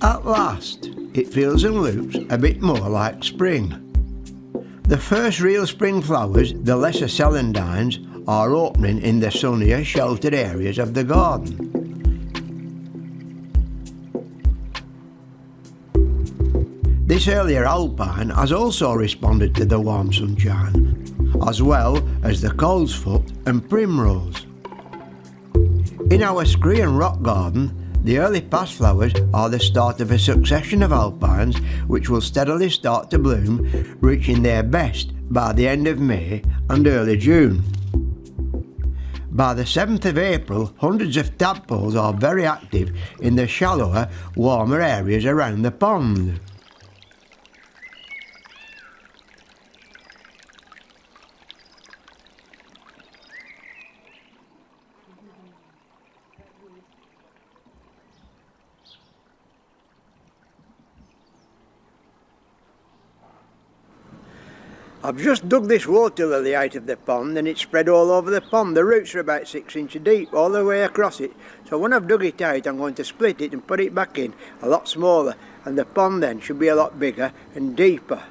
At last, it feels and looks a bit more like spring. The first real spring flowers, the lesser celandines, are opening in the sunnier, sheltered areas of the garden. This earlier alpine has also responded to the warm sunshine, as well as the coltsfoot and primrose. In our scree and rock garden, the early past flowers are the start of a succession of alpines which will steadily start to bloom, reaching their best by the end of May and early June. By the 7th of April, hundreds of tadpoles are very active in the shallower, warmer areas around the pond. I've just dug this water lily out of the pond and it's spread all over the pond. The roots are about 6 inches deep all the way across it. So when I've dug it out, I'm going to split it and put it back in a lot smaller, and the pond then should be a lot bigger and deeper.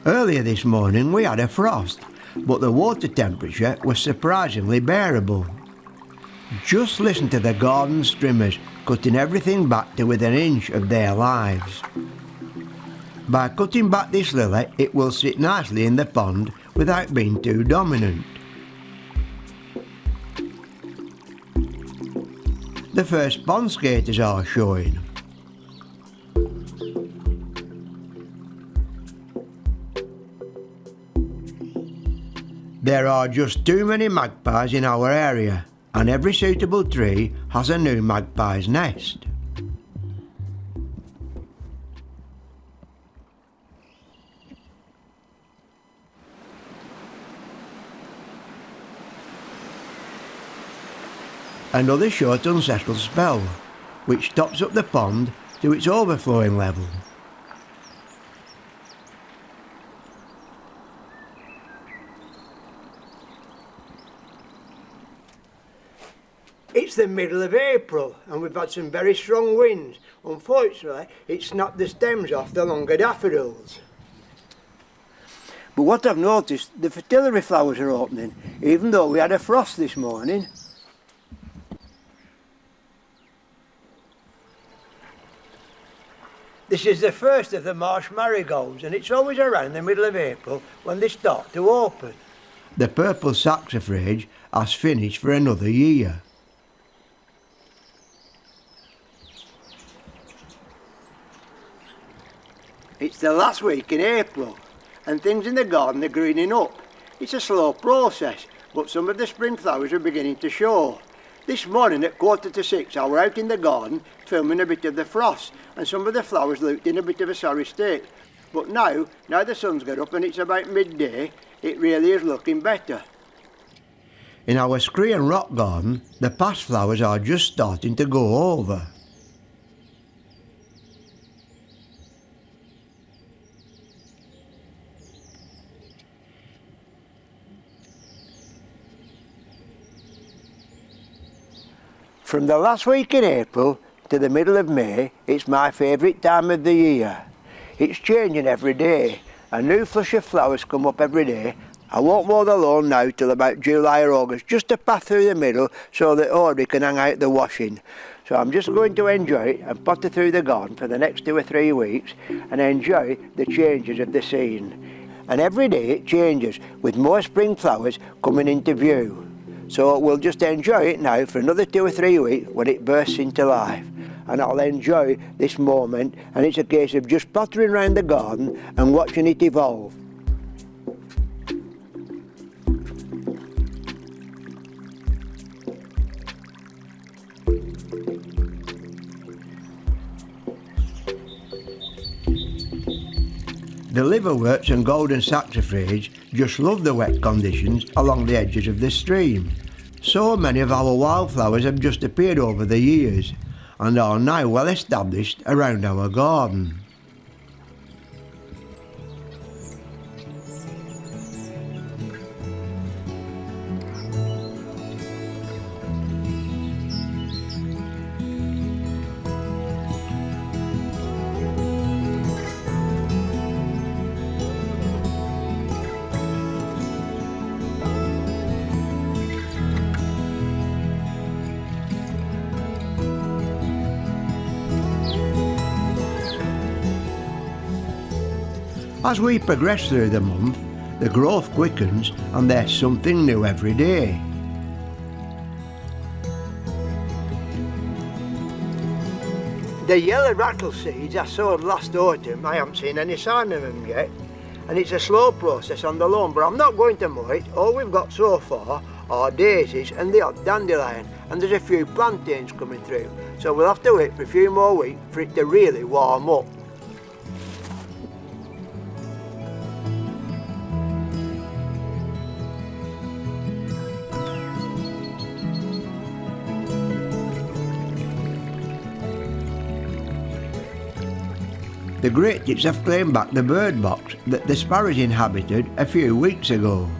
Earlier this morning we had a frost, but the water temperature was surprisingly bearable. Just listen to the garden trimmers cutting everything back to within an inch of their lives. By cutting back this lily, it will sit nicely in the pond without being too dominant. The first pond skaters are showing. There are just too many magpies in our area, and every suitable tree has a new magpie's nest. Another short unsettled spell, which tops up the pond to its overflowing level. It's the middle of April and we've had some very strong winds. Unfortunately, it snapped the stems off the longer daffodils. But what I've noticed, the fertility flowers are opening, even though we had a frost this morning. This is the first of the marsh marigolds, and it's always around the middle of April when they start to open. The purple saxifrage has finished for another year. It's the last week in April and things in the garden are greening up. It's a slow process, but some of the spring flowers are beginning to show. This morning at 5:45 I was out in the garden filming a bit of the frost, and some of the flowers looked in a bit of a sorry state. But now the sun's got up and it's about midday, it really is looking better. In our scree and rock garden, the past flowers are just starting to go over. From the last week in April to the middle of May, it's my favourite time of the year. It's changing every day. A new flush of flowers come up every day. I won't mow the lawn now till about July or August, just to path through the middle so that Audrey can hang out the washing. So I'm just going to enjoy it and potter through the garden for the next 2 or 3 weeks and enjoy the changes of the scene. And every day it changes with more spring flowers coming into view. So we'll just enjoy it now for another 2 or 3 weeks when it bursts into life. And I'll enjoy this moment, and it's a case of just pottering around the garden and watching it evolve. The liverworts and golden saxifrage just love the wet conditions along the edges of the stream. So many of our wildflowers have just appeared over the years and are now well established around our garden. As we progress through the month, the growth quickens and there's something new every day. The yellow rattle seeds I sowed last autumn, I haven't seen any sign of them yet. And it's a slow process on the lawn, but I'm not going to mow it. All we've got so far are daisies and the odd dandelion, and there's a few plantains coming through. So we'll have to wait for a few more weeks for it to really warm up. The great tips have claimed back the bird box that the sparrows inhabited a few weeks ago.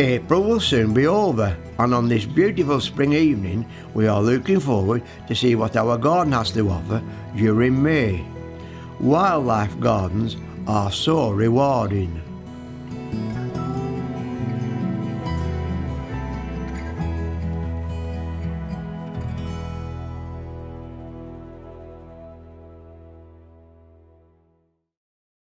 April will soon be over, and on this beautiful spring evening we are looking forward to see what our garden has to offer during May. Wildlife gardens are so rewarding.